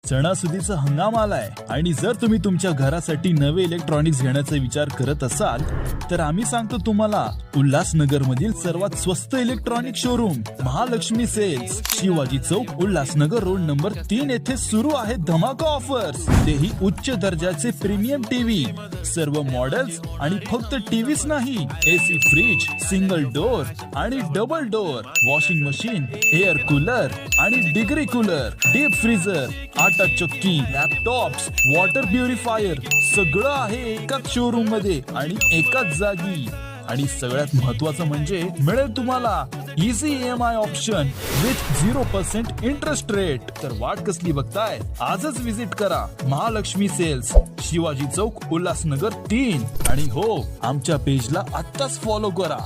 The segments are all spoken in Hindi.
सणासुदीचा हंगाम आलाय आणि जर तुम्ही तुमच्या घरासाठी नवे इलेक्ट्रॉनिक्स घेण्याचा विचार करत असाल तर आम्ही सांगतो तुम्हाला उल्हासनगर मधील सर्वात स्वस्त electronic showroom Mahalakshmi sales, Shivaji चौक, उल्हासनगर रोड नंबर 3 येथे सुरू आहेत धमाका ऑफर्स, तेही उच्च दर्जाचे प्रीमियम टीव्ही, सर्व मॉडेल्स आणि फक्त टीव्हीच नाही, एसी, फ्रीज, सिंगल डोअर आणि double door, washing machine, air cooler आणि डिग्री कूलर, डीप फ्रीजर, आटा चक्की, लॅपटॉप्स, वॉटर प्युरिफायर सगळं आहे एकाच शोरूम मध्ये आणि एकाच जागी. आणि सगळ्यात महत्वाचं म्हणजे मिळेल तुम्हाला easy EMI option with 0% interest rate. तर वाट कसली बघताय, आजच विजिट करा महालक्ष्मी सेल्स, शिवाजी चौक, उल्हासनगर 3. आणि हो, आमच्या पेजला आत्ताच फॉलो करा.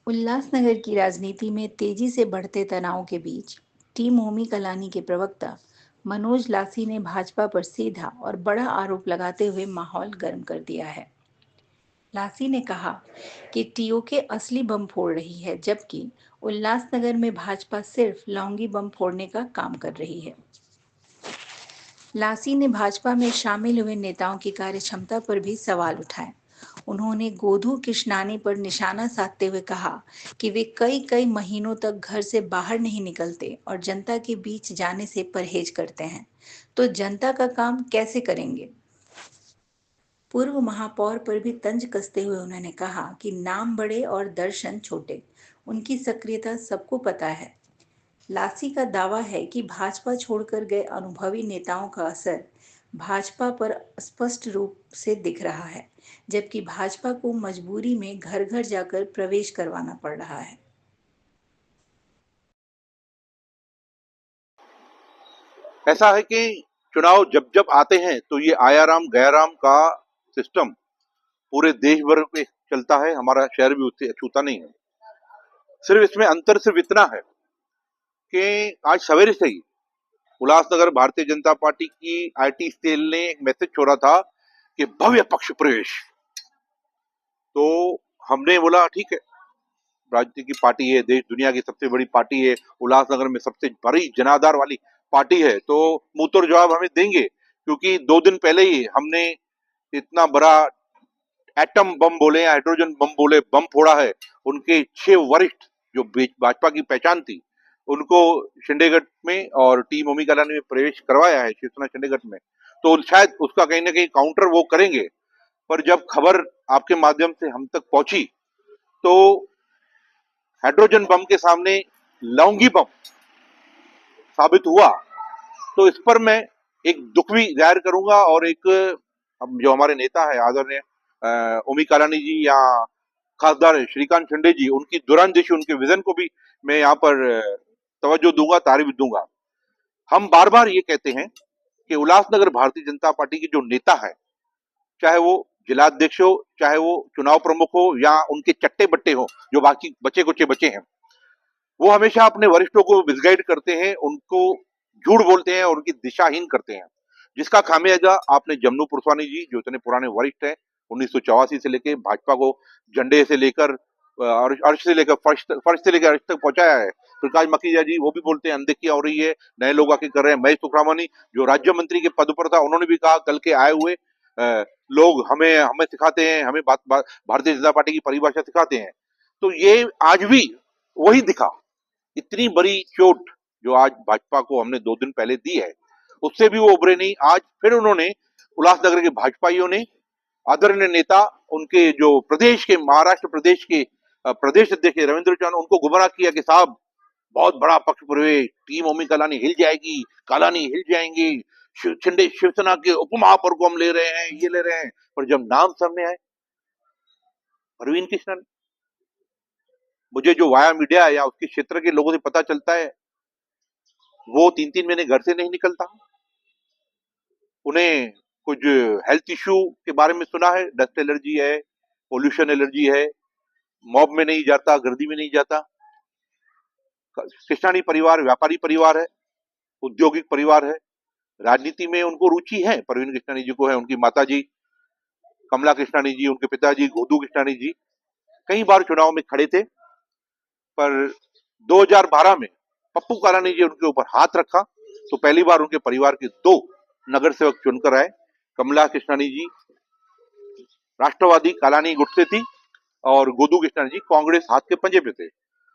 उल्लासनगर की राजनीति में तेजी से बढ़ते तनाव के बीच टीम ओमी कलानी के प्रवक्ता मनोज लासी ने भाजपा पर सीधा और बड़ा आरोप लगाते हुए माहौल गर्म कर दिया है. लासी ने कहा कि टीओके असली बम फोड़ रही है, जबकि उल्लासनगर में भाजपा सिर्फ लौंगी बम फोड़ने का काम कर रही है. लासी ने भाजपा में शामिल हुए नेताओं की कार्यक्षमता पर भी सवाल उठाए. उन्होंने गोधू कृष्णानी पर निशाना साधते हुए कहा कि वे कई महीनों तक घर से बाहर नहीं निकलते और जनता के बीच जाने से परहेज करते हैं, तो जनता का काम कैसे करेंगे. पूर्व महापौर पर भी तंज कसते हुए उन्होंने कहा कि नाम बड़े और दर्शन छोटे, उनकी सक्रियता सबको पता है. लासी का दावा है कि भाजपा छोड़कर गए अनुभवी नेताओं का असर भाजपा पर स्पष्ट रूप से दिख रहा है, जबकि भाजपा को मजबूरी में घर घर जाकर प्रवेश करवाना पड़ रहा है. ऐसा है कि चुनाव जब जब आते हैं तो ये आयाराम गयाराम का सिस्टम पूरे देश भर में चलता है. हमारा शहर भी उससे अछूता नहीं है. सिर्फ इसमें अंतर सिर्फ इतना है कि आज सवेरे से ही उल्लासनगर भारतीय जनता पार्टी की IT सेल ने एक मैसेज छोड़ा था कि भव्य पक्ष प्रवेश. तो हमने बोला ठीक है, राजनीति की पार्टी है, देश दुनिया की सबसे बड़ी पार्टी है, उल्लासनगर में सबसे बड़ी जनाधार वाली पार्टी है, तो मुंह तोड़ जवाब हमें देंगे. क्योंकि 2 दिन पहले ही हमने इतना बड़ा एटम बम बोले या हाइड्रोजन बम बोले बम फोड़ा है. उनके 6 वरिष्ठ जो भाजपा की पहचान थी उनको शिंदेगढ़ में और टीम ओमी कलानी में प्रवेश करवाया है, शिवसेना शिंदेगढ़ में. तो शायद उसका कहीं ना कहीं काउंटर वो करेंगे. पर जब खबर आपके माध्यम से हम तक पहुंची तो हाइड्रोजन बम के सामने लौंगी बम साबित हुआ. तो इस पर मैं एक दुख भी जाहिर करूंगा और एक जो हमारे नेता है आदरणीय ओमी कलानी जी या खासदार श्रीकांत शिंदे जी, उनकी दूरंदेशी, उनके विजन को भी मैं यहाँ पर तवज्जो दूंगा, तारीफ दूंगा. हम बार बार ये कहते हैं कि उल्लासनगर भारतीय जनता पार्टी के जो नेता है, चाहे वो जिलाध्यक्ष हो, चाहे वो चुनाव प्रमुख हो या उनके चट्टे बट्टे हो जो बाकी बचे कुचे बचे हैं, वो हमेशा अपने वरिष्ठों को मिसगाइड करते हैं, उनको झूठ बोलते हैं और उनकी दिशाहीन करते हैं. जिसका खामियाजा आपने जमनू पुरस्वानी जी, जो इतने पुराने वरिष्ठ हैं, 1984 से लेकर भाजपा को झंडे से लेकर अर्श से लेकर फर्श से लेकर अर्श तक पहुंचाया है. प्रकाश मखीजा जी वो भी बोलते हैं अनदेखी हो रही है, नए लोग आके कर रहे हैं. महेश सुखरामानी जो राज्य मंत्री के पद पर था, उन्होंने भी कहा कल के आए हुए लोग हमें सिखाते हैं, हमें भारतीय जनता पार्टी की परिभाषा सिखाते हैं. तो ये आज भी वही दिखा. इतनी बड़ी चोट जो आज भाजपा को हमने 2 दिन पहले दी है, उससे भी वो उभरे नहीं. आज फिर उन्होंने उल्लासनगर के भाजपाइयों ने आदरणीय नेता, उनके जो प्रदेश के महाराष्ट्र प्रदेश के प्रदेश अध्यक्ष रविंद्र चौहान, उनको गुमराह किया कि साहब बहुत बड़ा पक्ष प्रवेश, टीम ओमी कलानी हिल जाएगी, कलानी हिल जाएंगी, शिवसेना के उप महापौर को हम ले रहे हैं, ये ले रहे हैं. पर जब नाम सामने आए परवीन कृष्णन, मुझे जो वाया मीडिया या उसके क्षेत्र के लोगों से पता चलता है, वो 3-3 महीने घर से नहीं निकलता. उन्हें कुछ हेल्थ इश्यू के बारे में सुना है, डस्ट एलर्जी है, पोल्यूशन एलर्जी है, मॉब में नहीं जाता, गर्दी में नहीं जाता. कृष्णानी परिवार व्यापारी परिवार है, औद्योगिक परिवार है, राजनीति में उनको रुचि है. परवीन कृष्णानी जी को है, उनकी माता जी कमला कृष्णानी जी, उनके पिताजी गोदू कृष्णानी जी कई बार चुनाव में खड़े थे. पर 2012 में पप्पू कालानी जी उनके ऊपर हाथ रखा तो पहली बार उनके परिवार के 2 नगर सेवक चुनकर आए। कमला कृष्णानी जी राष्ट्रवादी कालानी गुट से थी और गोदू कृष्णानी जी कांग्रेस हाथ के पंजे पे थे।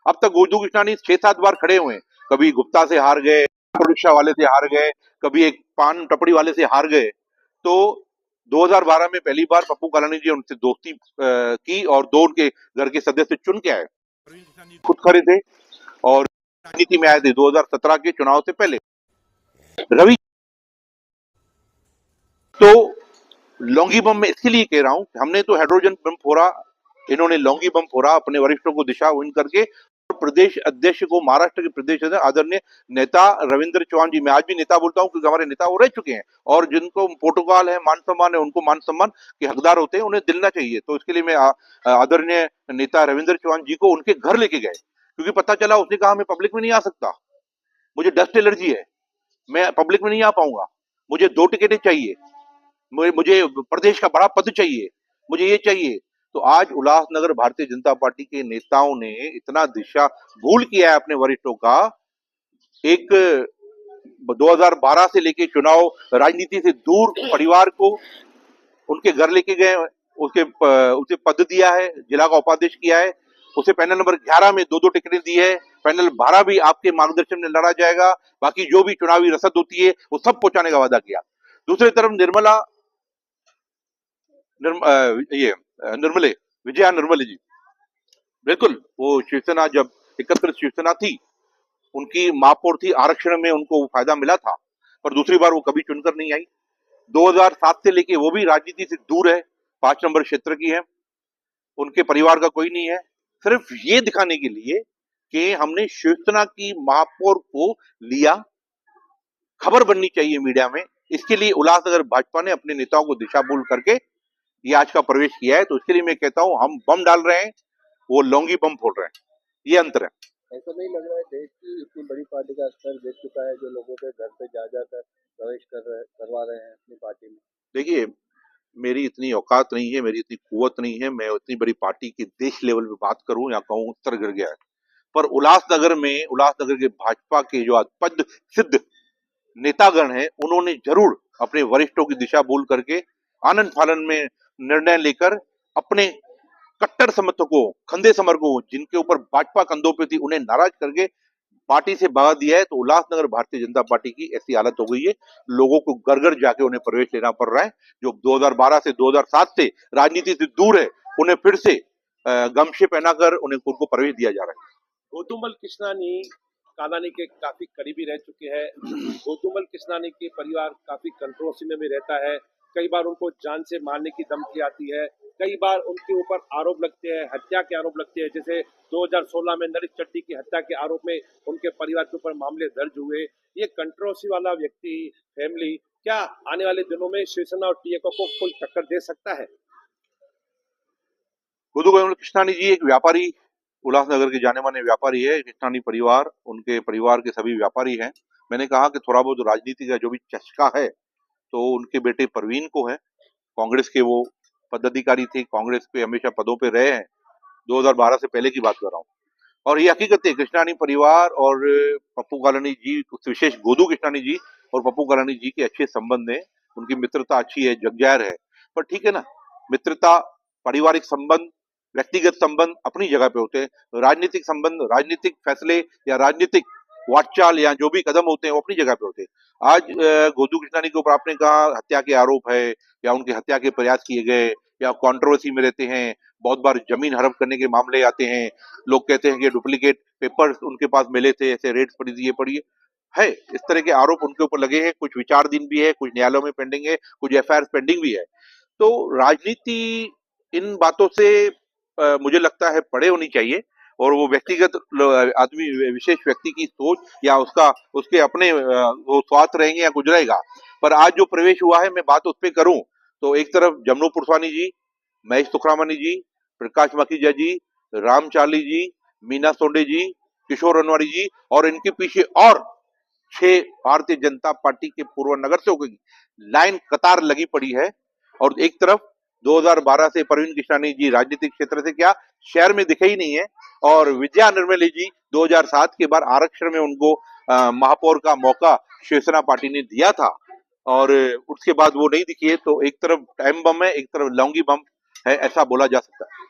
अब तक गोदू कृष्णानी 6-7 बार खड़े हुए हैं, कभी गुप्ता से हार गए, ऑटो रिक्शा वाले से हार गए, कभी एक पान टपड़ी वाले से हार गए। तो 2012 में पहली बार पप्पू कालानी जी उनसे दोस्ती की और 2 उनके घर के सदस्य चुन के आए। खुद खड़े थे और राजनीति में आए थे 2017 के चुनाव से पहले। रवि तो लौंगी बम में इसके लिए कह रहा हूं, हमने तो हाइड्रोजन बम फोड़ा, इन्होंने लौंगी बम फोड़ा, अपने वरिष्ठों को दिशाहीन करके। प्रदेश अध्यक्ष को, महाराष्ट्र के प्रदेश अध्यक्ष आदरणीय नेता रविंद्र चौहान जी, मैं आज भी नेता बोलता हूं क्योंकि हमारे नेता वो रह चुके हैं और जिनको प्रोटोकॉल है, मान सम्मान है, उनको मान सम्मान के हकदार होते हैं, उन्हें दिलना चाहिए। तो इसके लिए मैं आदरणीय नेता रविंद्र चौहान जी को उनके घर लेके गए क्योंकि पता चला उसने कहा मैं पब्लिक में नहीं आ सकता, मुझे डस्ट एलर्जी है, मैं पब्लिक में नहीं आ पाऊंगा, मुझे 2 टिकटें चाहिए, मुझे प्रदेश का बड़ा पद चाहिए, मुझे ये चाहिए। तो आज उल्लासनगर भारतीय जनता पार्टी के नेताओं ने इतना दिशा भूल किया है अपने वरिष्ठों का। एक 2012 से लेके चुनाव राजनीति से दूर परिवार को उनके घर लेके गए, उसे पद दिया है, जिला का उपाध्यक्ष किया है, उसे पैनल नंबर 11 में 2-2 टिकटें दी है, पैनल 12 भी आपके मार्गदर्शन में लड़ा जाएगा, बाकी जो भी चुनावी रसद होती है वो सब पहुंचाने का वादा किया। दूसरी तरफ निर्मले विजया निर्मले जी, बिल्कुल वो शिवसेना जब एकत्र शिवसेना थी, उनकी महापौर थी, आरक्षण में उनको फायदा मिला था, पर दूसरी बार वो कभी चुनकर नहीं आई। 2007 से लेके वो भी राजनीति से दूर है, 5 नंबर क्षेत्र की है, उनके परिवार का कोई नहीं है, सिर्फ ये दिखाने के लिए कि हमने शिवसेना की महापौर को लिया। खबर बननी चाहिए मीडिया में, इसके लिए उल्लासनगर भाजपा ने अपने नेताओं को दिशा भूल करके ये आज का प्रवेश किया है। तो इसके लिए मैं कहता हूं हम बम डाल रहे हैं, वो लौंगी बम फोड़ रहे हैं, ये अंतर है। ऐसा नहीं लग रहा है देश की इतनी बड़ी पार्टी का स्तर देख चुका है जो लोगों के घर पे जा जाकर प्रवेश करवा रहे हैं अपनी पार्टी में? देखिए, मेरी इतनी औकात नहीं है, मेरी इतनी कुवत नहीं है, मैं इतनी बड़ी पार्टी की देश लेवल पे बात करूं या कहूं उत्तर गिर गया है। पर उल्लासनगर के भाजपा के जो आज पद सिद्ध नेतागण हैं, उन्होंने जरूर अपने वरिष्ठों की दिशा भूल करके आनंद फानन में निर्णय लेकर अपने कट्टर समर्थकों, खंदे समर्थकों जिनके ऊपर भाजपा कंधों पे थी, उन्हें नाराज करके पार्टी से भगा दिया है। तो उल्लासनगर भारतीय जनता पार्टी की ऐसी हालत हो गई है, लोगों को घर घर जाके उन्हें प्रवेश लेना पड़ रहा है। जो 2012 से 2007 से राजनीति से दूर है, उन्हें फिर से गमछे पहनाकर उनको प्रवेश दिया जा रहा है। गोदूमल कृष्णानी कालानी के काफी करीबी रह चुके हैं। गोदूमल कृष्णानी के परिवार काफी कंट्रोवर्सी में भी रहता है, कई बार उनको जान से मारने की धमकी आती है, कई बार उनके ऊपर आरोप लगते हैं, हत्या के आरोप लगते हैं। जैसे 2016 में नरेश चड्डी की हत्या के आरोप में उनके परिवार के ऊपर मामले दर्ज हुए। ये कंट्रोवर्सी वाला व्यक्ति, फैमिली, क्या आने वाले दिनों में शिवसेना और टीएमसी को कोई टक्कर दे सकता है? गोदूमल कृष्णानी जी एक व्यापारी, उल्लासनगर के जाने माने व्यापारी है। कृष्णानी परिवार, उनके परिवार के सभी व्यापारी हैं। मैंने कहा कि थोड़ा बहुत राजनीति का जो भी चस्का है तो उनके बेटे परवीन को है। कांग्रेस के वो पदाधिकारी थे, कांग्रेस पे हमेशा पदों पे रहे हैं, 2012 से पहले की बात कर रहा हूँ। और ये हकीकत है, कृष्णानी परिवार और पप्पू कालानी जी, विशेष गोदू कृष्णानी जी और पप्पू कालानी जी के अच्छे संबंध हैं, उनकी मित्रता अच्छी है, जगजाहिर है। पर ठीक है ना, मित्रता, पारिवारिक संबंध, व्यक्तिगत संबंध अपनी जगह पे होते हैं, राजनीतिक संबंध, राजनीतिक फैसले या राजनीतिक वाटचाल या जो भी कदम होते हैं वो अपनी जगह पे होते हैं। आज गोदू कृष्णानी के ऊपर आपने कहा हत्या के आरोप है या उनकी हत्या के प्रयास किए गए या कंट्रोवर्सी में रहते हैं, बहुत बार जमीन हड़प करने के मामले आते हैं, लोग कहते हैं कि डुप्लीकेट पेपर्स उनके पास मिले थे, ऐसे रेट्स पड़ी थी, ये पड़ी है, इस तरह के आरोप उनके ऊपर लगे हैं। कुछ विचाराधीन भी है, कुछ न्यायालयों में पेंडिंग है, कुछ एफआईआर पेंडिंग भी है। तो राजनीति इन बातों से मुझे लगता है पड़े होनी चाहिए और वो व्यक्तिगत आदमी, विशेष व्यक्ति की सोच या उसके अपने वो स्वार्थ रहेंगे या गुजरेगा। पर आज जो प्रवेश हुआ है, मैं बात उस पर करूं तो एक तरफ जमनू पुरस्वानी जी, महेश सुखरामानी जी, प्रकाश माखीजा जी, राम चाली जी, मीना सोंडे जी, किशोर अनवारी जी और इनके पीछे और 6 भारतीय जनता पार्टी के पूर्व नगर सेवकों की लाइन कतार लगी पड़ी है। और एक तरफ 2012 से परवीन कृष्णानी जी राजनीतिक क्षेत्र से क्या शहर में दिखे ही नहीं है और विजया निर्मले जी 2007 के बाद आरक्षण में उनको महापौर का मौका शिवसेना पार्टी ने दिया था और उसके बाद वो नहीं दिखी है, तो एक तरफ टाइम बम है, एक तरफ लौंगी बम है, ऐसा बोला जा सकता है।